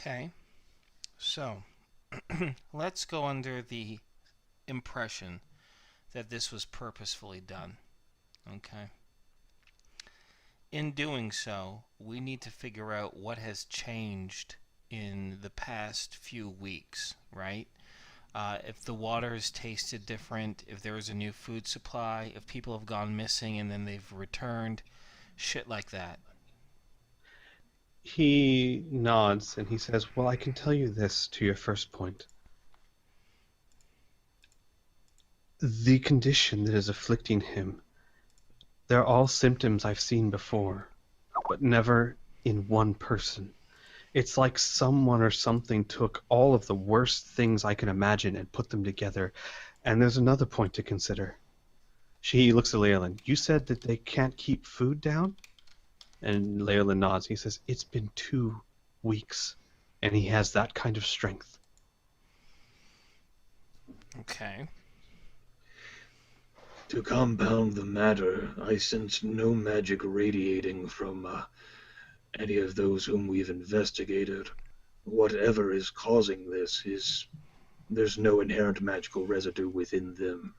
Okay, so let's go under the impression that this was purposefully done. Okay. In doing so, we need to figure out what has changed in the past few weeks, right? If the water has tasted different, if there is a new food supply, if people have gone missing and then they've returned, shit like that. He nods and he says, "Well, I can tell you this to your first point. The condition that is afflicting him, they're all symptoms I've seen before, but never in one person. It's like someone or something took all of the worst things I can imagine and put them together. And there's another point to consider." She looks at Leyland. "You said that they can't keep food down?" And Leyland nods. He says, "It's been 2 weeks, and he has that kind of strength." Okay. To compound the matter, I sense no magic radiating from any of those whom we've investigated. Whatever is causing this there's no inherent magical residue within them.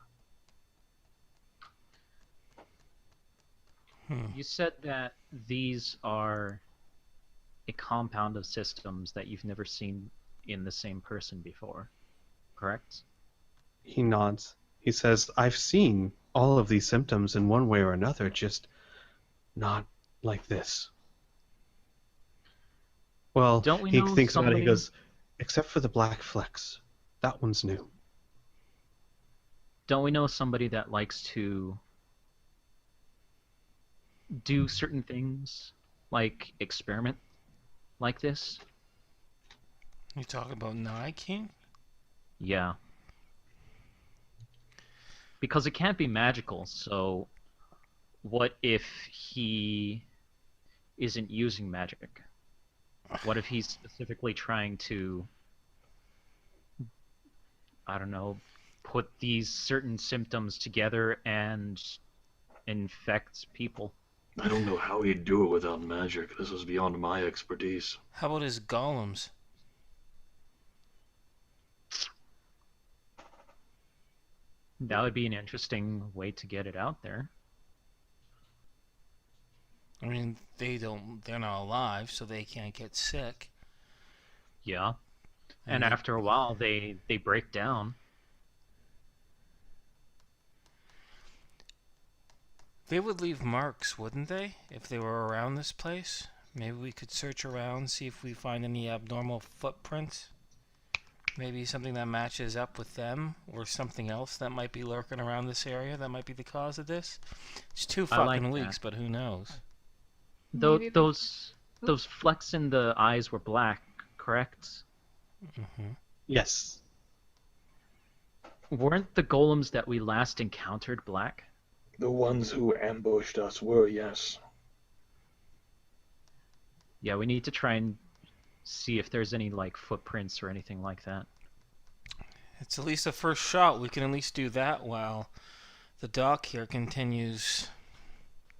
You said that these are a compound of systems that you've never seen in the same person before, correct? He nods. He says, "I've seen all of these symptoms in one way or another, just not like this." Well, Don't we he know thinks about it. He somebody? goes, "Except for the black flecks. That one's new." Don't we know somebody that likes to do certain things, like experiment like this? You talking about Nye King? Yeah. Because it can't be magical, so what if he isn't using magic? What if he's specifically trying to, I don't know, put these certain symptoms together and infect people? I don't know how he'd do it without magic. This is beyond my expertise. How about his golems? That would be an interesting way to get it out there. I mean, they're not alive, so they can't get sick. Yeah. And And after a while, they break down. they would leave marks, wouldn't they? If they were around this place? Maybe we could search around, see if we find any abnormal footprints. Maybe something that matches up with them, or something else that might be lurking around this area that might be the cause of this. It's two I like fucking that. weeks, but who knows? Maybe Those flecks in the eyes were black, correct? Hmm. Yes. Weren't the golems that we last encountered black? The ones who ambushed us were, yes. Yeah, we need to try and see if there's any like footprints or anything like that. It's at least a first shot. We can at least do that while the doc here continues,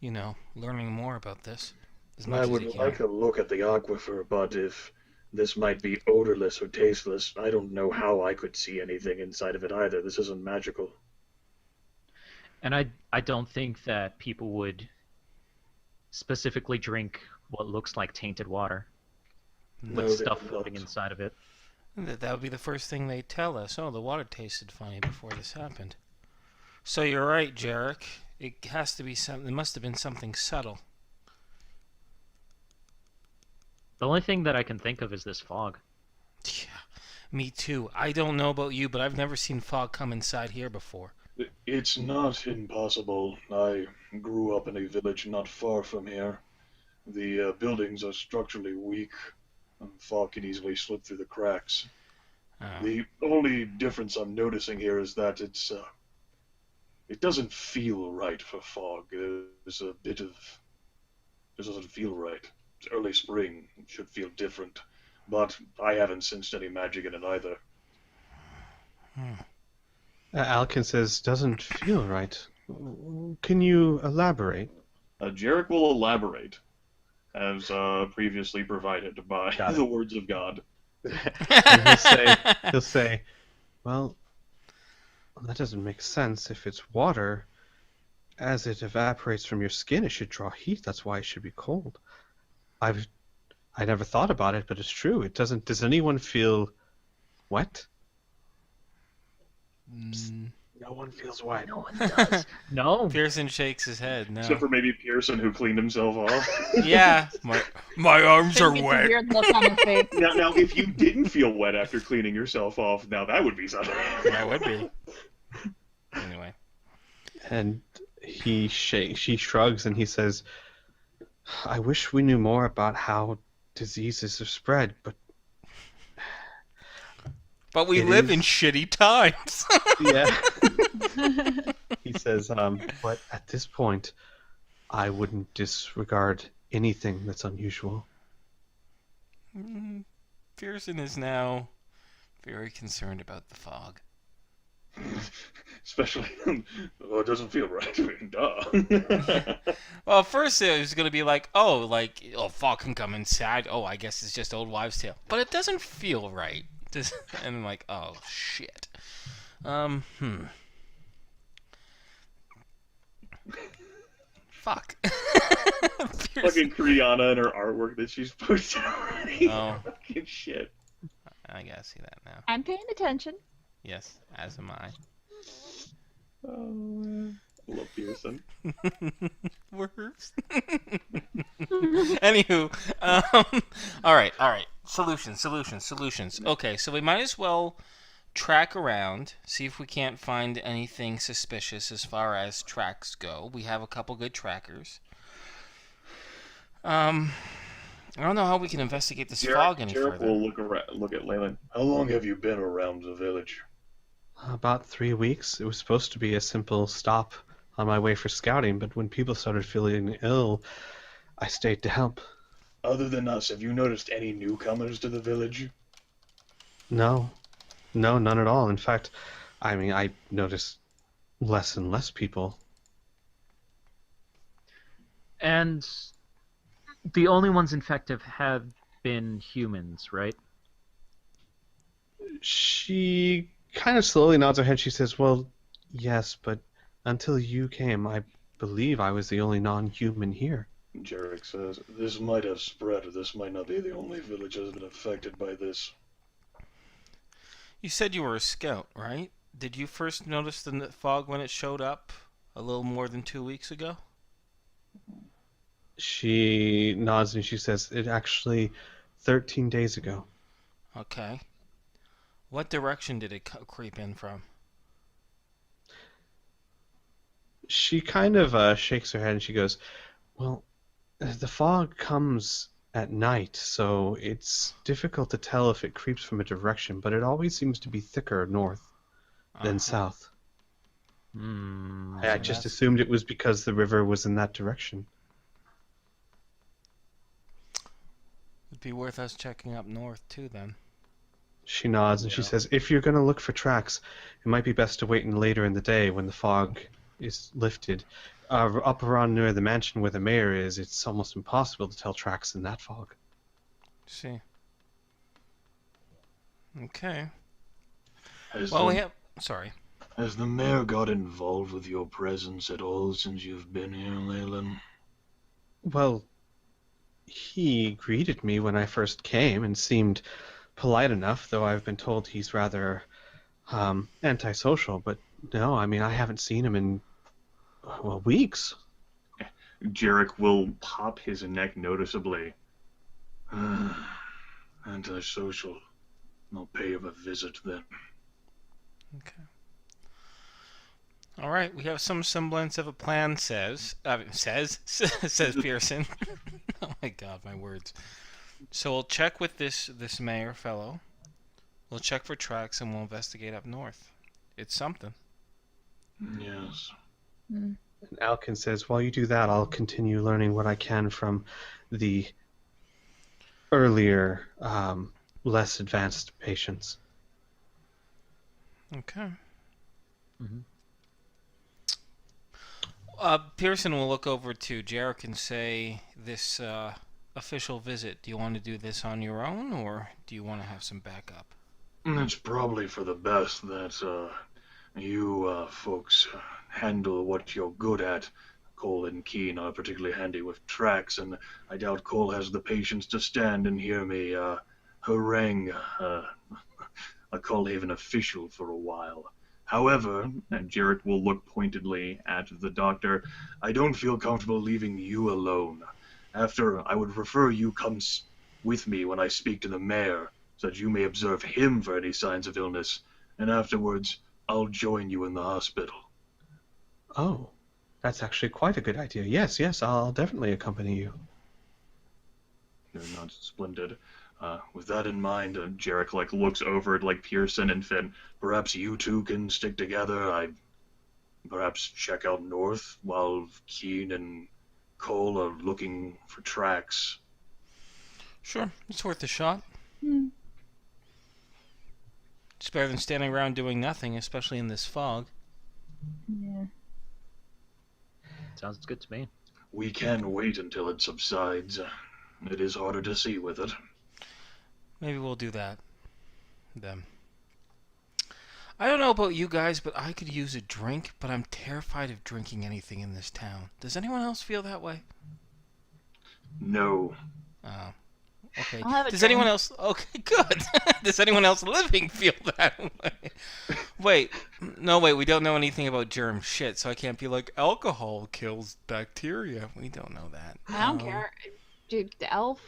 learning more about this as I much as he would can. like to look at the aquifer, but if this might be odorless or tasteless, I don't know how I could see anything inside of it either. This isn't magical. And I don't think that people would specifically drink what looks like tainted water No, with they stuff would floating not. inside of it. That would be the first thing they tell us. Oh, the water tasted funny before this happened. So you're right, Jarek. It has to be something. It must have been something subtle. The only thing that I can think of is this fog. Yeah, me too. I don't know about you, but I've never seen fog come inside here before. It's not impossible. I grew up in a village not far from here. The buildings are structurally weak, and fog can easily slip through the cracks. Oh. The only difference I'm noticing here is that it doesn't feel right for fog. There's a bit of it doesn't feel right. It's early spring. It should feel different, but I haven't sensed any magic in it either. Hmm. Alkin says, "Doesn't feel right." Can you elaborate? Jarek will elaborate, as previously provided by Got it. the words of God. And he'll say, well, that doesn't make sense. If it's water, as it evaporates from your skin, it should draw heat. That's why it should be cold. I never thought about it, but it's true. It doesn't. Does anyone feel wet? No one feels wet. No one does. No. Pearson shakes his head. No. Except for maybe Pearson, who cleaned himself off. Yeah. My arms are It's a wet. weird look on his face. Now, if you didn't feel wet after cleaning yourself off, now that would be something. That would be. Anyway. And she shrugs and he says, I wish we knew more about how diseases are spread, but we It live is- in shitty times. yeah. He says, but at this point, I wouldn't disregard anything that's unusual. Pearson is now very concerned about the fog. Especially, it doesn't feel right. I mean, duh. Well, first it was going to be like, fog can come inside. Oh, I guess it's just old wives' tale. But it doesn't feel right. And I'm like, oh, shit. Fuck. Fucking Kriana and her artwork that she's posted. Oh. Fucking shit. I gotta see that now. I'm paying attention. Yes, as am I. Oh, I love Pearson. Worse. Anywho, all right. Solutions. Okay, so we might as well track around, see if we can't find anything suspicious as far as tracks go. We have a couple good trackers. I don't know how we can investigate this fog any Jarek further. will look at Leyland. How long have you been around the village? About 3 weeks. It was supposed to be a simple stop on my way for scouting, but when people started feeling ill, I stayed to help. Other than us, have you noticed any newcomers to the village? No, none at all. In fact, I noticed less and less people. And the only ones infected have been humans, right? She kind of slowly nods her head. She says, well, yes, but until you came, I believe I was the only non-human here. Jarek says, this might have spread. This might not be the only village that has been affected by this. You said you were a scout, right? Did you first notice the fog when it showed up a little more than 2 weeks ago? She nods and she says, it actually 13 days ago. Okay. What direction did it creep in from? She kind of shakes her head and she goes, well, the fog comes at night, so it's difficult to tell if it creeps from a direction, but it always seems to be thicker north than south. I just assumed it was because the river was in that direction. It'd be worth us checking up north too, then. She nods and she says, if you're going to look for tracks, it might be best to wait in later in the day when the fog is lifted. Up around near the mansion where the mayor is, it's almost impossible to tell tracks in that fog. See. Okay. Has Well, the, we have... Sorry. Has the mayor got involved with your presence at all since you've been here, Leyland? Well, he greeted me when I first came and seemed polite enough, though I've been told he's rather antisocial. But no, I haven't seen him in, well, weeks. Jarek will pop his neck noticeably. Antisocial. I'll pay him a visit then. Okay. All right, we have some semblance of a plan, says Pearson. Oh my God, my words. So we'll check with this mayor fellow. We'll check for tracks and we'll investigate up north. It's something. Yes. And Alkin says, while you do that, I'll continue learning what I can from the earlier, less advanced patients. Okay. Mm-hmm. Pearson will look over to Jarek and say, this official visit, do you want to do this on your own, or do you want to have some backup? It's probably for the best that you folks handle what you're good at. Cole and Keen are particularly handy with tracks, and I doubt Cole has the patience to stand and hear me harangue a Cullhaven official for a while. However, and Jarek will look pointedly at the doctor, I don't feel comfortable leaving you alone. After, I would prefer you come with me when I speak to the mayor, so that you may observe him for any signs of illness, and afterwards, I'll join you in the hospital. Oh, that's actually quite a good idea. Yes, yes, I'll definitely accompany you. You're not splendid. With that in mind, Jarek looks over at Pearson and Finn. Perhaps you two can stick together. I perhaps check out north while Keen and Cole are looking for tracks. Sure, it's worth a shot. Hmm. It's better than standing around doing nothing, especially in this fog. Yeah. Sounds good to me. We can wait until it subsides. It is harder to see with it. Maybe we'll do that then. I don't know about you guys, but I could use a drink, but I'm terrified of drinking anything in this town. Does anyone else feel that way? No. Oh, okay. I'll have a Does drink. anyone else... Okay, good. Does anyone else living feel that way? Wait, we don't know anything about germ shit, so I can't be like, alcohol kills bacteria. We don't know that. I don't care. Dude, the elf.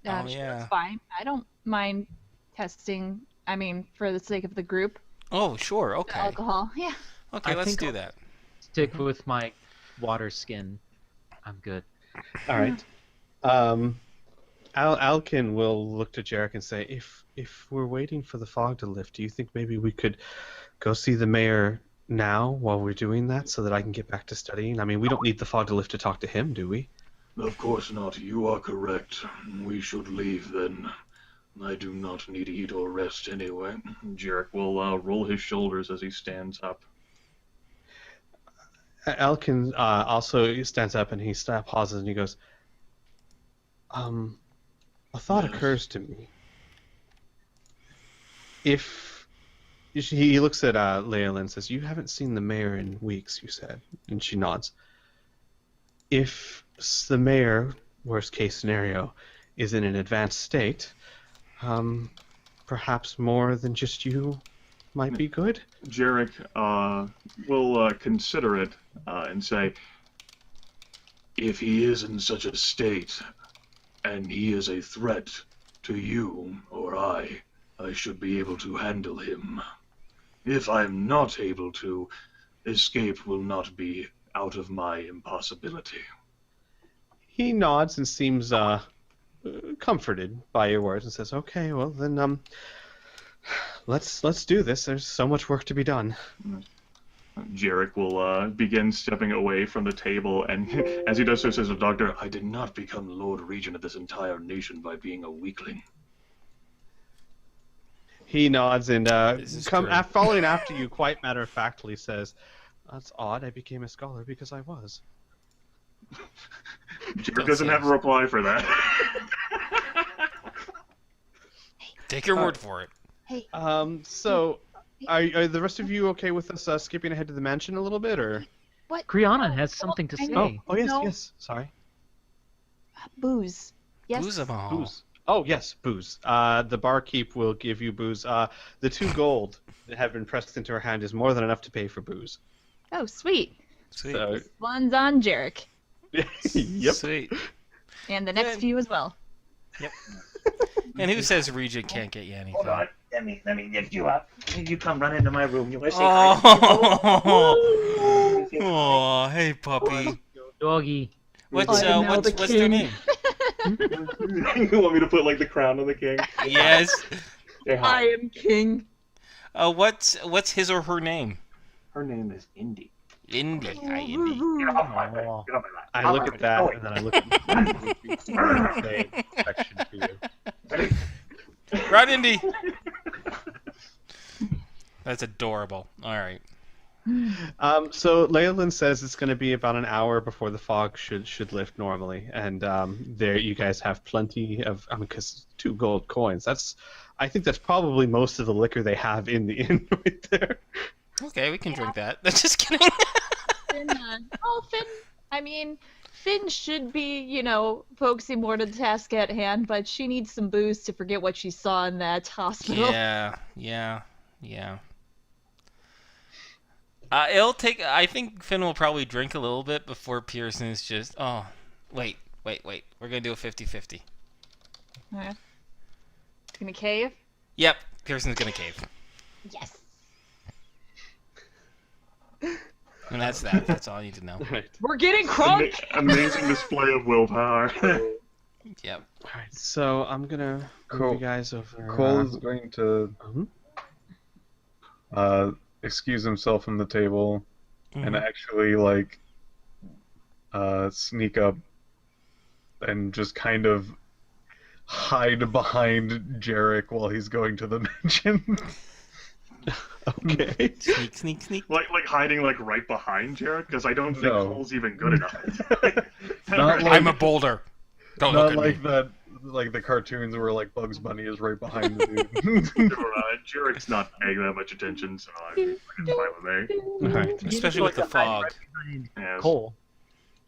Oh, Sure, yeah. it's fine. I don't mind testing. I mean, for the sake of the group, Oh, sure, the okay. alcohol. Yeah. Okay, I let's think do I'll- that. Stick with my water skin. I'm good. All right. Alkin will look to Jarek and say, if we're waiting for the fog to lift, do you think maybe we could go see the mayor now while we're doing that so that I can get back to studying? I mean, we don't need the fog to lift to talk to him, do we? Of course not. You are correct. We should leave then. I do not need to eat or rest anyway. Jarek will roll his shoulders as he stands up. Alkin also stands up and he pauses and he goes, a thought Yes. occurs to me. If he looks at Layla and says, "You haven't seen the mayor in weeks," you said, and she nods. If the mayor, worst case scenario, is in an advanced state, perhaps more than just you might be good. Jarek will consider it and say, if he is in such a state, and he is a threat to you or I should be able to handle him. If I'm not able to, escape will not be out of my impossibility. He nods and seems comforted by your words and says, "Okay, well then, let's do this. There's so much work to be done." Jarek will begin stepping away from the table, and as he does so, says to the doctor, I did not become Lord Regent of this entire nation by being a weakling. He nods and This is true. following after you, quite matter-of-factly says, "That's odd. I became a scholar because I was." Jarek Don't doesn't say have a it. reply for that. Take your word for it. Hey. So, are the rest of you okay with us skipping ahead to the mansion a little bit, or? What? Kriana has something to I say. know. Oh yes, No. yes. Sorry. Booze. Yes. Boozaball. Booze. Oh yes, booze. The barkeep will give you booze. The 2 gold that have been pressed into her hand is more than enough to pay for booze. Oh, sweet. Sweet. So, One's on Jarek. yep. Sweet. And the next Good. few as well. And who says Regent can't get you anything? Hold on. Let me lift you up. You come run into my room. You want to say Oh, oh, hey puppy. Doggy. What's I am now the what's their king. name? You want me to put the crown on the king? Yes. Say hi. I am king. What's his or her name? Her name is Indy. Indy. Hi, Indy. Get off my bed. Oh. Get off my lap. I All look right, at that go and then I look at the same section for you. Ready? Right, Indy. That's adorable. All right. So Leyland says it's going to be about an hour before the fog should lift normally, and there you guys have plenty of. I mean, because 2 gold coins. I think that's probably most of the liquor they have in the inn right there. Okay, we can drink that. Just kidding. Finn, Finn. I mean, Finn should be, focusing more to the task at hand, but she needs some booze to forget what she saw in that hospital. Yeah. I think Finn will probably drink a little bit before Pearson is just. Oh, wait. We're gonna do a 50-50. Alright. Gonna cave? Yep, Pearson's gonna cave. Yes. And that's that. That's all I need to know. Right. We're getting crunk! Amazing display of willpower. Yep. All right. So I'm gonna move you guys over. Cole is going to excuse himself from the table and actually sneak up and just kind of hide behind Jarek while he's going to the mansion. Okay. Sneak. like hiding right behind Jarek, because I don't think No. Cole's even good enough. Not like, I'm a boulder. Don't not look at like me. that, like the cartoons where Bugs Bunny is right behind the dude. Jarek's not paying that much attention, so it's fine with me. All right. Especially with the fog. Yes. Cole.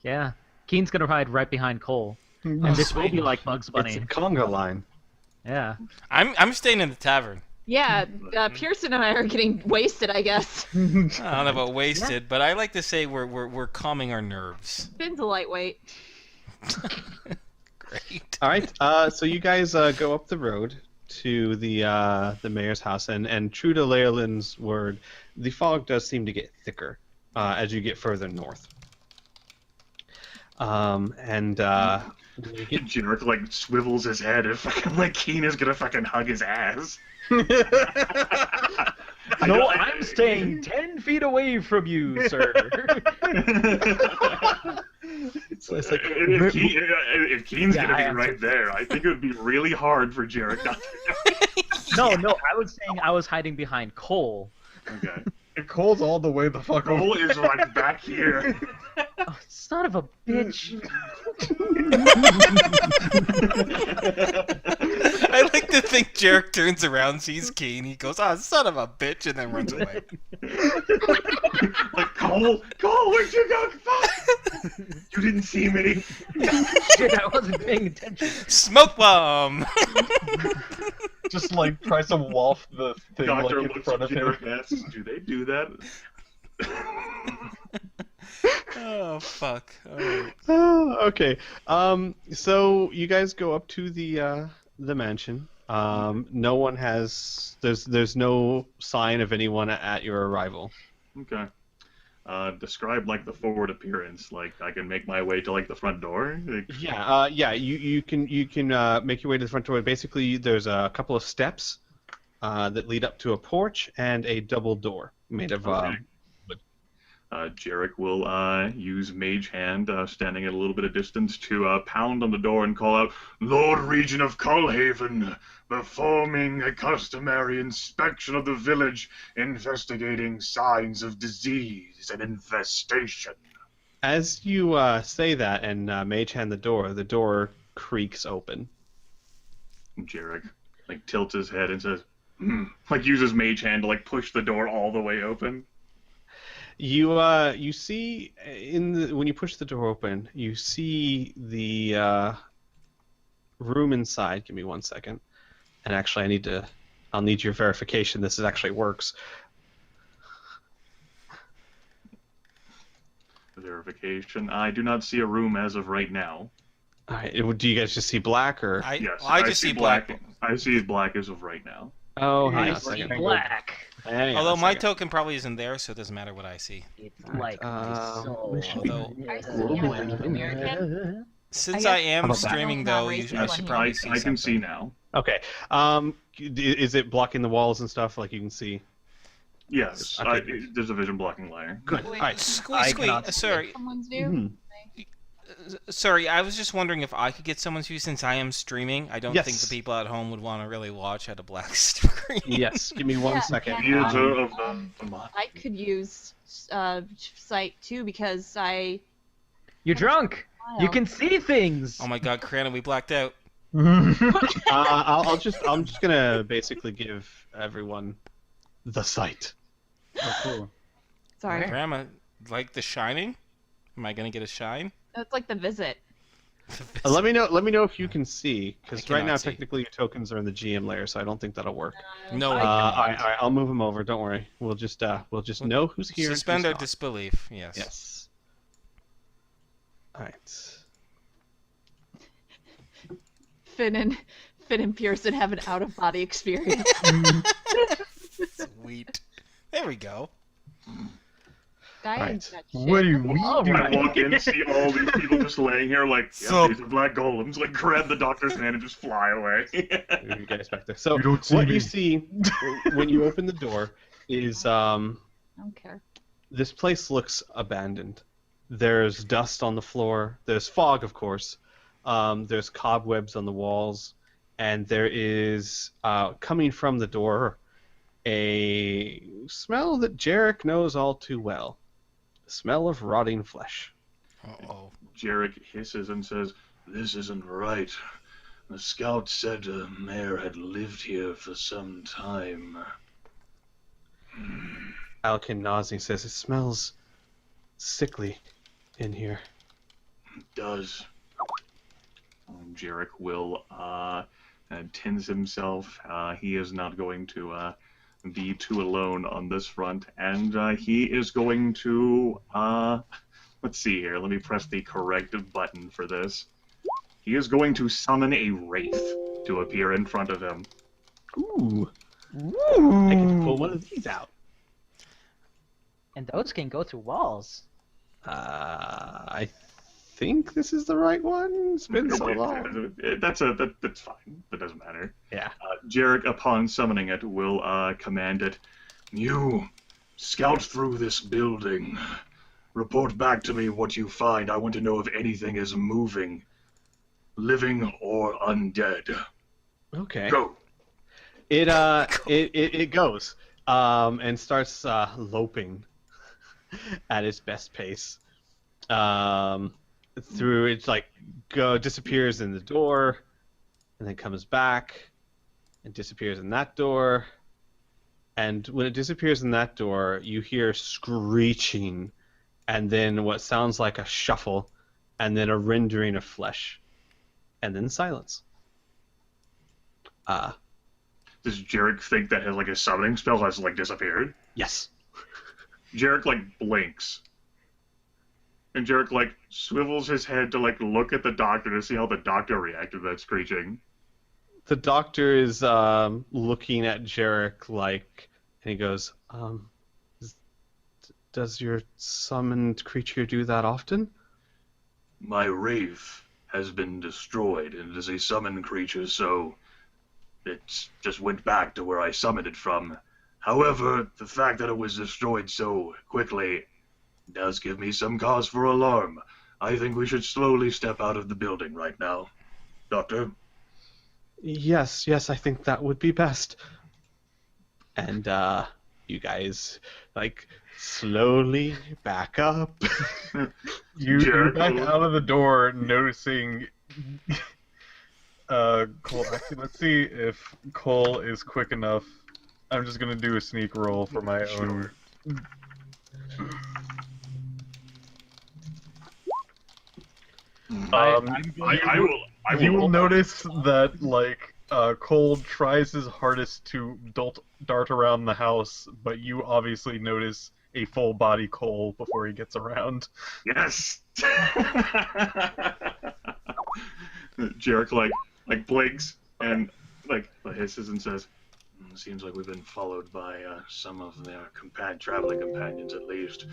Yeah. Keen's gonna hide right behind Cole. And this will be like Bugs It's Bunny. a conga line. Yeah. I'm staying in the tavern. Yeah, Pearson and I are getting wasted, I guess. I don't know about wasted, but I like to say we're calming our nerves. Finn's a lightweight. Great. All right. So you guys go up the road to the mayor's house, and true to Leyland's word, the fog does seem to get thicker as you get further north. Jarek swivels his head and fucking Keen is gonna fucking hug his ass. No, I'm staying 10 feet away from you, sir. So it's like if Keen's Yeah, gonna I be am right there, I think it would be really hard for Jarek not to. No, I was saying I was hiding behind Cole. Okay. And Cole's all the way the fuck over. Cole is back here. Oh, son of a bitch. I like to think Jarek turns around, sees Keen, he goes, "Ah, son of a bitch," and then runs away. Cole, where'd you go? Fuck! You didn't see me. Shit, I wasn't paying attention. Smoke bomb. Just tries to waft the thing Doctor in looks front at of him. Jarek and asks, "Do they do that?" Oh fuck. Oh, okay. So you guys go up to the mansion. No one has. There's no sign of anyone at your arrival. Okay. Describe the forward appearance. I can make my way to the front door. Yeah. You can make your way to the front door. Basically, there's a couple of steps that lead up to a porch and a double door made of. Okay. Jarek will use Mage Hand, standing at a little bit of distance, to pound on the door and call out, "Lord Regent of Cullhaven, performing a customary inspection of the village, investigating signs of disease and infestation." As you say that and Mage Hand the door creaks open. Jarek tilts his head and says, uses Mage Hand to push the door all the way open. You see when you push the door open, you see the room inside. Give me 1 second. And actually, I'll need your verification. This actually works. Verification. I do not see a room as of right now. All right. Do you guys just see black or? Yes, I just see black. I see black as of right now. Oh, hang on a I see second. black. Hang on Although a my second. token probably isn't there, so it doesn't matter what I see. It's like my soul. Although, I see an American. since guess- I am How about streaming that? though, Not I racist should one probably here. see I can see something. now. Okay. Is it blocking the walls and stuff like you can see? Yes, Okay. there's a vision blocking layer. Good. Wait, All right. Squeak, cannot see sorry. Someone's view? Mhm. Sorry, I was just wondering if I could get someone's view since I am streaming. I don't think the Yes. people at home would want to really watch at a black screen. Yes, give me one Yeah, second. and, Theater of the mind. I could use sight too because You're drunk. You can see things. Oh my god, Krana, we blacked out. I'm just gonna basically give everyone the sight. Oh, cool. Sorry, Grandma, like The Shining? Am I gonna get a shine? that's like the visit. Let me know. Let me know if you can see, because I right cannot now see. technically your tokens are in the GM layer, so I don't think that'll work. No, I'll move them over. Don't worry. We'll just know who's here. and suspend who's our not. disbelief. Yes. Yes. All right. Finn and Pearson have an out of body experience. Sweet. There we go. Guys, Right. What do you mean? I walk in, see all these people just laying here like, yeah, So- these are black golems. Like, grab the doctor's hand and just fly away. You guys back there. So You don't see what me. you see when you open the door is I don't care. this place looks abandoned. There's dust on the floor. There's fog, of course. There's cobwebs on the walls, and there is coming from the door a smell that Jarek knows all too well. The smell of rotting flesh. Uh-oh. Jarek hisses and says, "This isn't right. The scout said a mare had lived here for some time." Alkin nods and he says, "It smells sickly in here." It does. Jarek will tends himself. He is not going to be too alone on this front, and he is going to let's see here. Let me press the correct button for this. He is going to summon a wraith to appear in front of him. Ooh. I get to pull one of these out. And those can go through walls. I think this is the right one. It's been so long. That's fine. That doesn't matter. Yeah. Jarek, upon summoning it, will command it. "You scout through this building. Report back to me what you find. I want to know if anything is moving, living or undead. Okay. Go." It goes and starts loping at its best pace. Through it's like disappears in the door, and then comes back and disappears in that door. And when it disappears in that door, you hear screeching, and then what sounds like a shuffle, and then a rendering of flesh, and then silence. Does Jarek think that his summoning spell has disappeared? Yes. Jarek blinks. And Jarek swivels his head to look at the doctor to see how the doctor reacted to that screeching. The doctor is looking at Jarek and he goes, does your summoned creature do that often? My wraith has been destroyed, and it is a summoned creature, so it just went back to where I summoned it from. However, the fact that it was destroyed so quickly does give me some cause for alarm. I think we should slowly step out of the building right now. Doctor? Yes, I think that would be best. And you guys slowly back up. You're back Jarek. out of the door, noticing. Cole. Actually, let's see if Cole is quick enough. I'm just gonna do a sneak roll for my own. I will. You will notice that Cole tries his hardest to dart around the house, but you obviously notice a full body Cole before he gets around. Yes! Jarek blinks and hisses and says, "Seems like we've been followed by some of their traveling companions at least."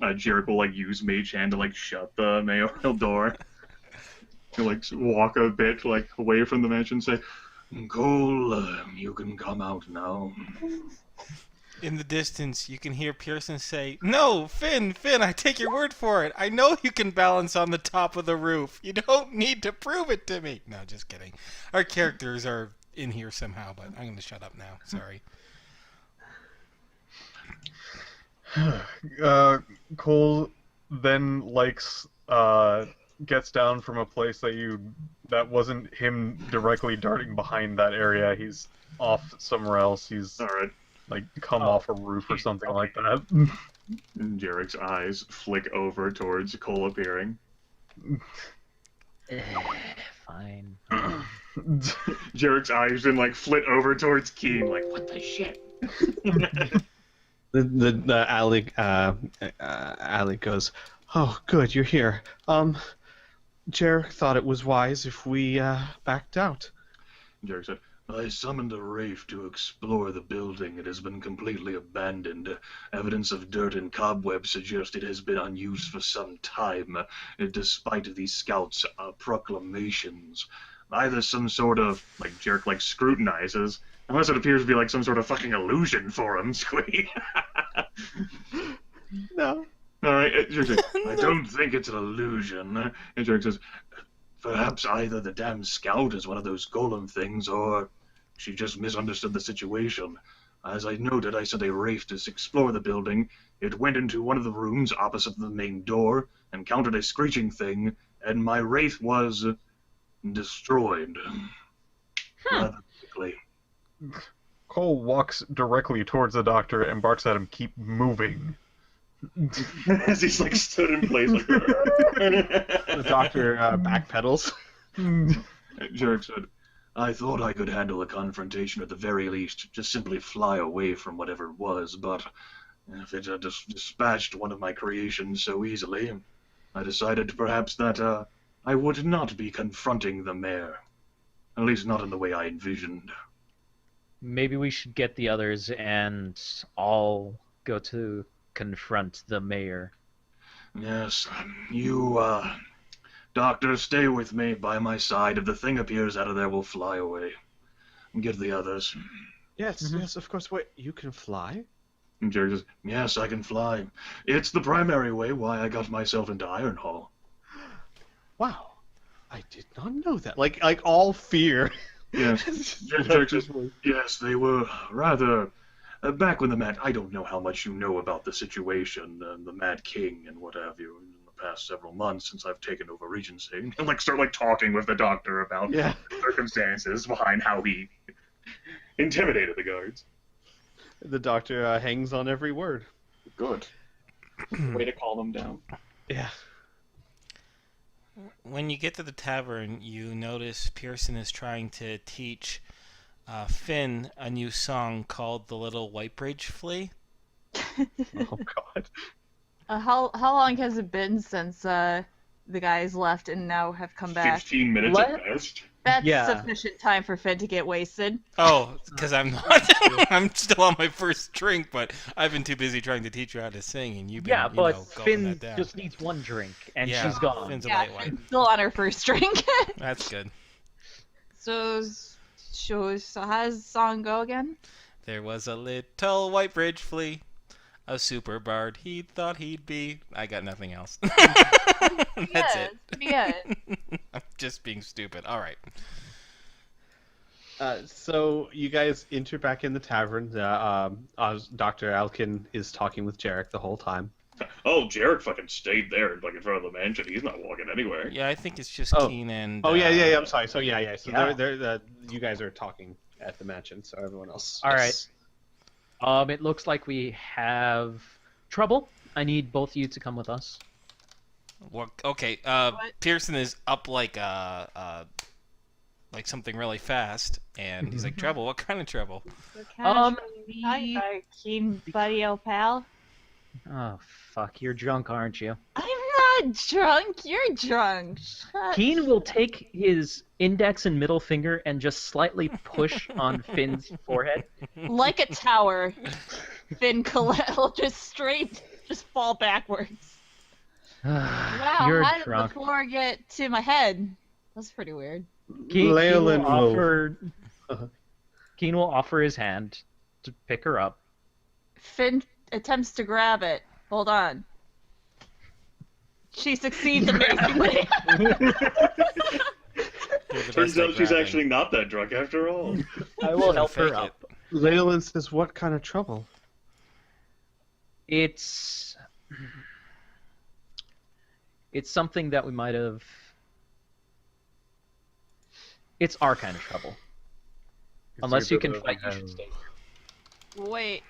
Jarek will use Mage Hand to shut the mayoral door. He'll walk a bit away from the mansion and say, "Cole, you can come out now." In the distance, you can hear Pearson say, "No, Finn, I take your word for it. I know you can balance on the top of the roof. You don't need to prove it to me." No, just kidding. Our characters are in here somehow, but I'm going to shut up now. Sorry. Cole then gets down from a place that wasn't him directly darting behind that area. He's off somewhere else. He's All right. come off a roof or something like that. And Jarek's eyes flick over towards Cole appearing. Fine. Jarek's eyes then flit over towards Keen, like, what the shit? The alley goes, "Oh, good, you're here. Jarek thought it was wise if we backed out." Jarek said, "I summoned a wraith to explore the building. It has been completely abandoned. Evidence of dirt and cobwebs suggests it has been unused for some time, despite the scouts' proclamations. Either some sort of," Jarek scrutinizes, "unless it appears to be some sort of fucking illusion for him, Squee." No. Alright, Jarek says, "I don't think it's an illusion." And Jarek says, "Perhaps either the damn scout is one of those golem things, or she just misunderstood the situation. As I noted, I sent a wraith to explore the building. It went into one of the rooms opposite the main door, encountered a screeching thing, and my wraith was destroyed. Rather quickly." Cole walks directly towards the doctor and barks at him, "Keep moving." As he's stood in place. The doctor backpedals. Jarek said, "I thought I could handle a confrontation at the very least, just simply fly away from whatever it was, but if it had dispatched one of my creations so easily, I decided perhaps that I would not be confronting the mayor. At least not in the way I envisioned." Maybe we should get the others and all go to confront the mayor. "Yes, you, Doctor, stay with me by my side. If the thing appears out of there, we'll fly away. Get the others." Yes, yes, of course. Wait, you can fly? And Jerry says, "Yes, I can fly. It's the primary way why I got myself into Ironhall." Wow, I did not know that. Like all fear. Yes. Jerry says, "Yes, they were rather... back when I don't know how much you know about the situation, the Mad King and what have you, in the past several months since I've taken over Regency." And start talking with the doctor about the circumstances behind how he intimidated the guards. The doctor hangs on every word. Good. Way to call them down. Yeah. When you get to the tavern, you notice Pearson is trying to teach Finn a new song called "The Little White Bridge Flea." Oh God. How long has it been since the guys left and now have come back? 15 minutes What? at best. That's Yeah. sufficient time for Finn to get wasted. Oh, because I'm not. I'm still on my first drink, but I've been too busy trying to teach you how to sing, and you've been, Yeah, but gulping Finn that down. just needs one drink, and Yeah, she's gone. Finn's a Yeah, light one. Finn's still on her first drink. That's good. So how does the song go again? There was a little white bridge flea, a super bard he thought he'd be. I got nothing else. That's it. It's pretty good. I'm just being stupid. All right. So you guys enter back in the tavern. Dr. Alkin is talking with Jarek the whole time. Oh, Jarek fucking stayed there, in front of the mansion. He's not walking anywhere. Yeah, I think it's just Oh. Keen and. Oh yeah. I'm sorry. So yeah. So Yeah. they're you guys are talking at the mansion. So everyone else. All yes. right. It looks like we have trouble. I need both of you to come with us. Well, okay. Pearson is up like something really fast, and he's like, "Trouble? What kind of trouble?" Hi, Keen, buddy, old pal. Oh, fuck. You're drunk, aren't you? I'm not drunk. You're drunk. Shut Keen will take his index and middle finger and just slightly push on Finn's forehead. like a tower. Finn will just fall backwards. Wow, You're how did drunk. the floor get to my head? That's pretty weird. Leyland will- Keen will offer his hand to pick her up. Finn attempts to grab it. Hold on. She succeeds amazingly. Turns out she's actually not that drunk after all. I will help her up. Leyland says, "What kind of trouble?" It's something that we might have. It's our kind of trouble. Unless you can fight, you should stay here. Wait,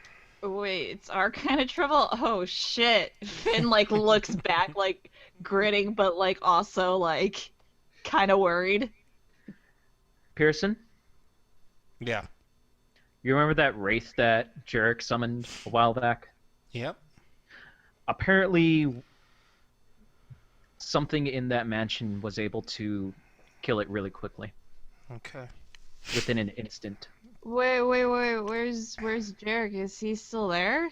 it's our kind of trouble? Oh shit. Finn looks back grinning but also kind of worried. Pearson, Yeah. you remember that wraith that Jarek summoned a while back? Yep. Apparently, something in that mansion was able to kill it really quickly, Okay. within an instant. Wait. Where's Jarek? Is he still there?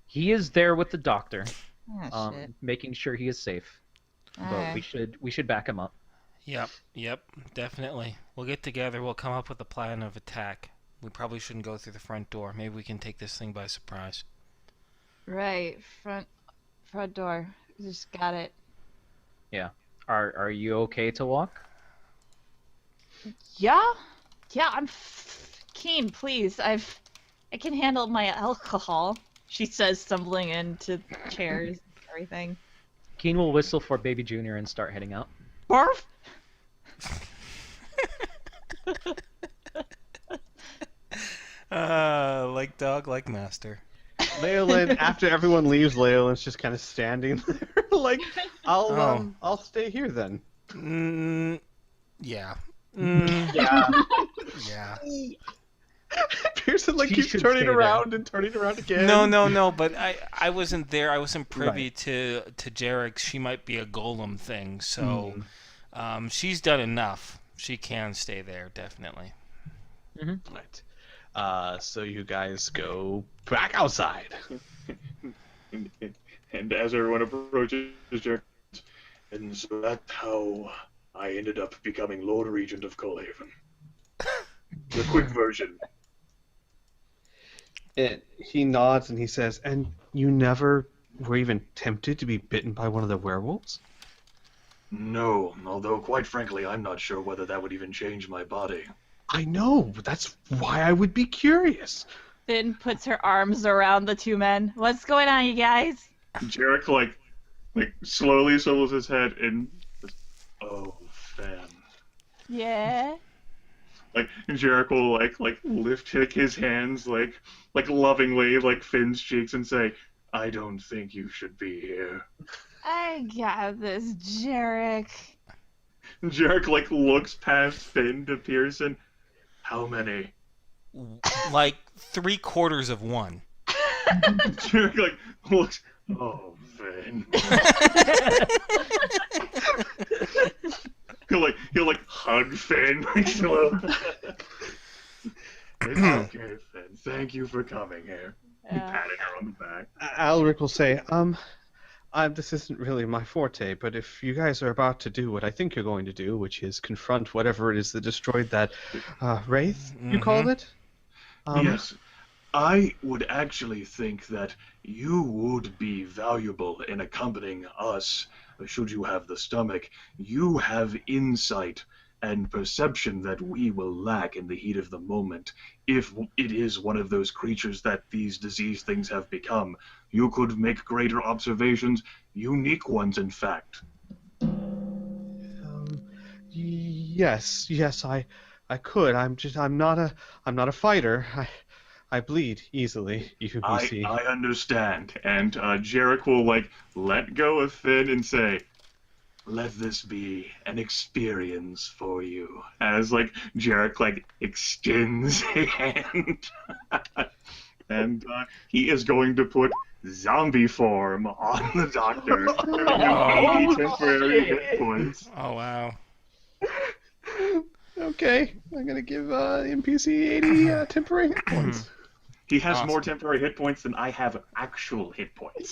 He is there with the doctor, Oh shit. making sure he is safe. But Alright. we should back him up. Yep, definitely. We'll get together, we'll come up with a plan of attack. We probably shouldn't go through the front door. Maybe we can take this thing by surprise. Right, front door. Just got it. Are you okay to walk? Yeah, I'm keen. Please, I can handle my alcohol. She says, stumbling into chairs and everything. Keen will whistle for Baby Junior and start heading out. Barf. Like dog, like master. Leyland, after everyone leaves, Leyland's just kind of standing there, I'll stay here then. Yeah. Yeah. Yeah. Pearson She keeps should turning stay around and turning around again. No, but I wasn't there. I wasn't privy to Jarek. She might be a golem thing, so she's done enough. She can stay there, definitely. Right. So you guys go back outside. And as everyone approaches Jarek, and so that's how I ended up becoming Lord Regent of Coalhaven. The quick version. He nods and he says, "And you never were even tempted to be bitten by one of the werewolves?" No, although quite frankly, I'm not sure whether that would even change my body. I know, but that's why I would be curious. Finn puts her arms around the two men. What's going on, you guys? Jarek like slowly swivels his head and oh, Fan. Yeah. Jarek will lift his hands like lovingly Finn's cheeks and say, "I don't think you should be here." I got this, Jarek. Jarek looks past Finn to Pearson. How many? Like 3/4 of one. Jarek looks. Oh, Finn. He'll hug Finn. It's okay, Finn. Thank you for coming here. He patted her on the back. Alric will say, this isn't really my forte, but if you guys are about to do what I think you're going to do, which is confront whatever it is that destroyed that wraith, you called it? Yes. I would actually think that you would be valuable in accompanying us, should you have the stomach. You have insight and perception that we will lack in the heat of the moment. If it is one of those creatures that these disease things have become, you could make greater observations, unique ones in fact. Yes, I could. I'm not a fighter. I bleed easily, you see. I understand. And Jarek will let go of Finn and say, "Let this be an experience for you." As Jarek extends a hand. And he is going to put zombie form on the doctor. Oh, temporary hit points. Oh, wow. Okay, I'm gonna give NPC 80 temporary hit points. He has Awesome. more temporary hit points than I have actual hit points.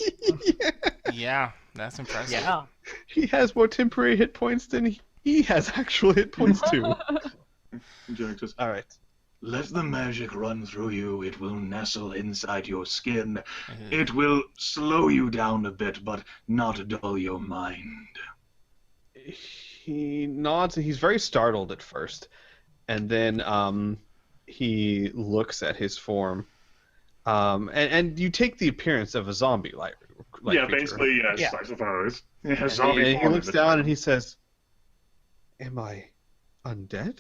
Yeah, that's impressive. Yeah. He has more temporary hit points than he has actual hit points too. Jarek just, All right. Let the magic run through you. It will nestle inside your skin. Mhm. It will slow you down a bit, but not dull your mind. He nods and he's very startled at first, and then he looks at his form. And you take the appearance of a zombie like Yeah, creature. basically, yes, Yeah. I suppose. Yeah, And zombie he form looks of it. down and he says, "Am I undead?"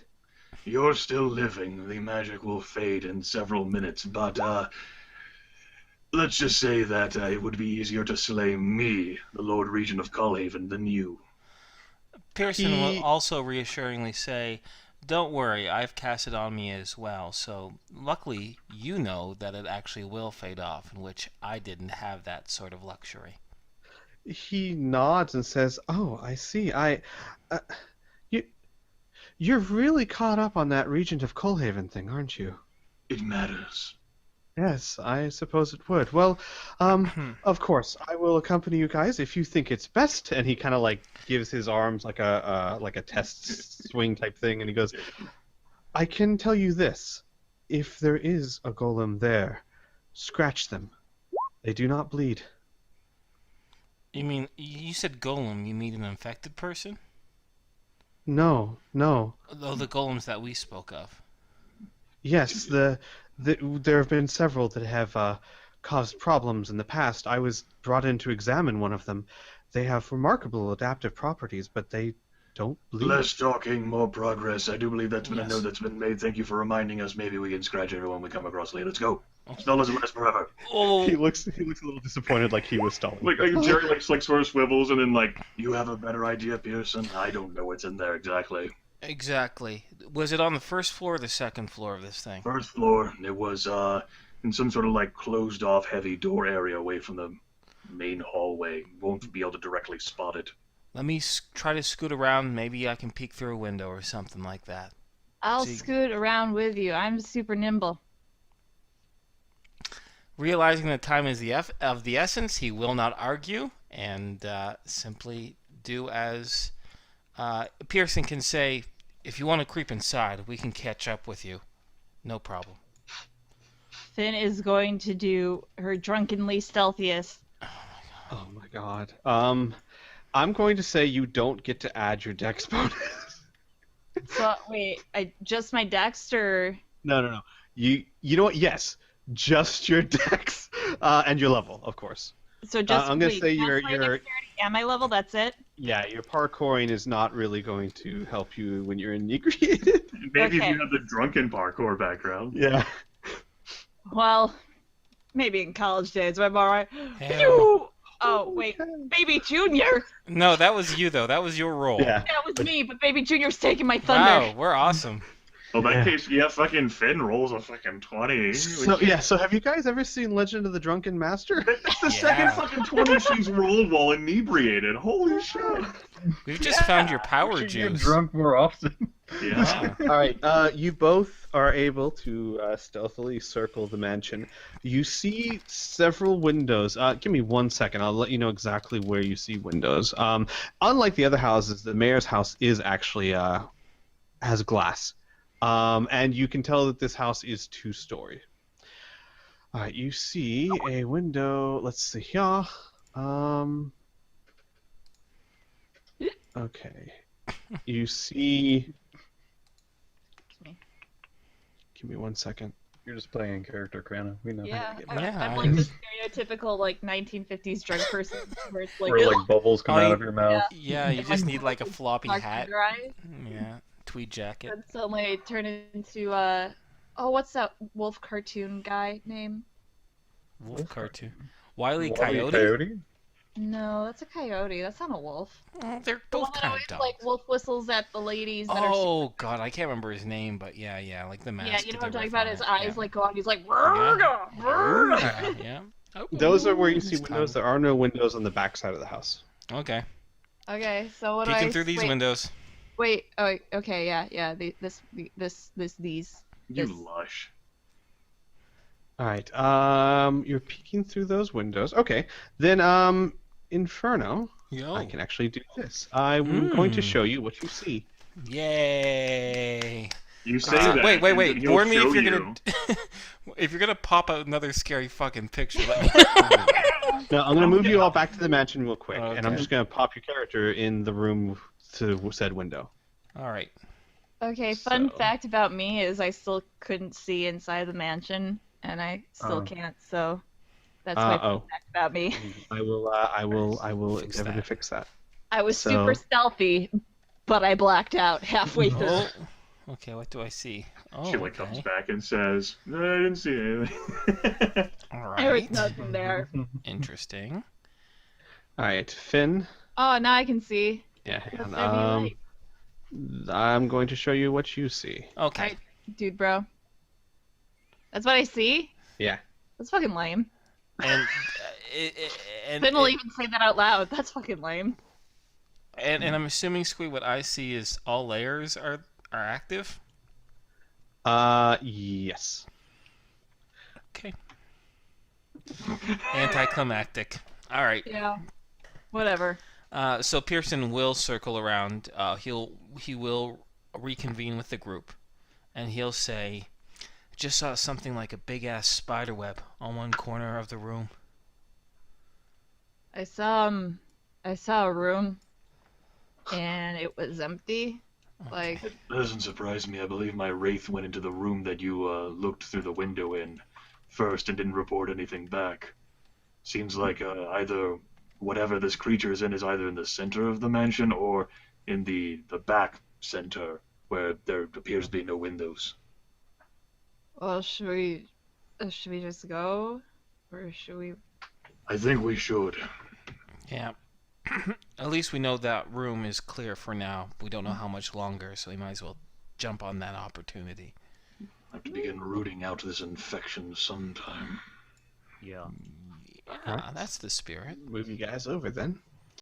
You're still living. The magic will fade in several minutes, but let's just say that it would be easier to slay me, the Lord Regent of Cullhaven, than you. Pearson will He- also reassuringly say, "Don't worry, I've cast it on me as well, so luckily you know that it actually will fade off, in which I didn't have that sort of luxury." He nods and says, "Oh, I see. Uh, you, you're really caught up on that Regent of Colhaven thing, aren't you?" It matters. Yes, I suppose it would. Well, of course, I will accompany you guys if you think it's best. And he kind of like gives his arms like a test swing type thing, and he goes, "I can tell you this: if there is a golem there, scratch them. They do not bleed." You mean, you said golem, you mean an infected person? No, no. Oh, the golems that we spoke of. Yes, there have been several that have caused problems in the past. I was brought in to examine one of them. They have remarkable adaptive properties, but they don't bleed. Less talking, more progress. I do believe that's been a Yes. note that's been made. Thank you for reminding us. Maybe we can scratch everyone we come across later. Let's go. Spell doesn't last forever. Oh, He looks a little disappointed, like he was stalling. Like Jerry like sort of swivels and then like, you have a better idea, Pearson? I don't know what's in there exactly. exactly. Was it on the first floor or the second floor of this thing? First floor, it was in some sort of like closed off heavy door area away from the main hallway. Won't be able to directly spot it. Let me try to scoot around. Maybe I can peek through a window or something like that. I'll See- scoot around with you. I'm super nimble. Realizing that time is of the essence, he will not argue and simply do as Pearson can say, "If you want to creep inside, we can catch up with you. No problem." Finn is going to do her drunkenly stealthiest. Oh my god. I'm going to say you don't get to add your dex bonus. So wait, just my dex or No. You know what? Yes, just your dex and your level, of course. so just I'm gonna wait, say just your my dexterity and my level. That's it. yeah, your parkouring is not really going to help you when you're inebriated. Maybe Okay. if you have the drunken parkour background. Yeah. Well, maybe in college days, I'm all right. Hell. Pew! Oh wait, Baby Junior. No, that was you though. That was your role. Yeah. That was me, but Baby Junior's taking my thunder. Wow, we're awesome. Well, in Yeah. that case, yeah, fucking Finn rolls a fucking 20. So have you guys ever seen Legend of the Drunken Master? That's the Yeah. second fucking 20 she's rolled while inebriated. Holy shit. We've just found your power Should get juice. drunk more often. Yeah. All right, you both are able to stealthily circle the mansion. You see several windows. Give me 1 second. I'll let you know exactly where you see windows. Unlike the other houses, the mayor's house is actually has glass, and you can tell that this house is 2-story. All right, you see a window. Let's see here. Okay. You see. Give me 1 second. You're just playing in character, Krana. We know. Yeah, Yeah, I'm I like am. the stereotypical like 1950s drunk person where it's like, Where like bubbles come Oh, out you- of your mouth. Yeah, you just need like a floppy dark hat. under eyes, Yeah, tweed jacket. and suddenly I turn into oh, what's that wolf cartoon guy name? Wolf cartoon. Wile E. Wile E. Coyote? No, that's a coyote. That's not a wolf. Oh, they're The one both that kind always of dumb. like wolf whistles at the ladies that are. Oh god, I can't remember his name, but yeah, like the mask. Yeah, you know what I'm did talking riff on about? His it, eyes yeah. like go out. He's like, Yeah. "Vrrrga." Yeah. Oh, Those are where you see it's windows. time. There are no windows on the back side of the house. Okay. Okay, so what do Peeking I through these wait, windows. Wait. Oh, okay. Yeah. These. You This- lush. All right. You're peeking through those windows. Okay. Then, Inferno, Yo. I can actually do this. I'm going to Mm. show you what you see. Yay. You say that. Wait. and then he'll Warn me if show you're you. gonna if you're gonna pop out another scary fucking picture. Let me... No, I'm gonna move you all back to the mansion real quick, and I'm Okay. just gonna pop your character in the room to said window. All right. Okay, fun So- fact about me is I still couldn't see inside the mansion, and I still Oh. can't. So that's my fun Oh, fact about me. I will Fix endeavor that. to fix that. I was So- super stealthy, but I blacked out halfway through. Oh. Okay. What do I see? Oh. She like comes okay. back and says, "No, I didn't see anything." All There was right. nothing there. Interesting. All right, Finn. Oh, now I can see. Yeah, hang That's on. right. I'm going to show you what you see. Okay. Alright, dude, bro. That's what I see? Yeah. That's fucking lame. And Finn will even say that out loud. That's fucking lame. and I'm assuming, Squee, what I see is all layers are active. Yes. Okay. Anticlimactic. All right. Yeah. Whatever. So Pearson will circle around. He will reconvene with the group, and he'll say, "Just saw something like a big ass spider web on one corner of the room." I saw a room and it was empty. Like It doesn't surprise me. I believe my wraith went into the room that you looked through the window in first and didn't report anything back. Seems like either whatever this creature is in is either in the center of the mansion or in the back center where there appears to be no windows. well, should we just go? Or should we I think we should. Yeah. At least we know that room is clear for now. We don't know how much longer, so we might as well jump on that opportunity. Have to begin rooting out this infection sometime. Yeah. Yeah, that's the spirit. Move you guys over then.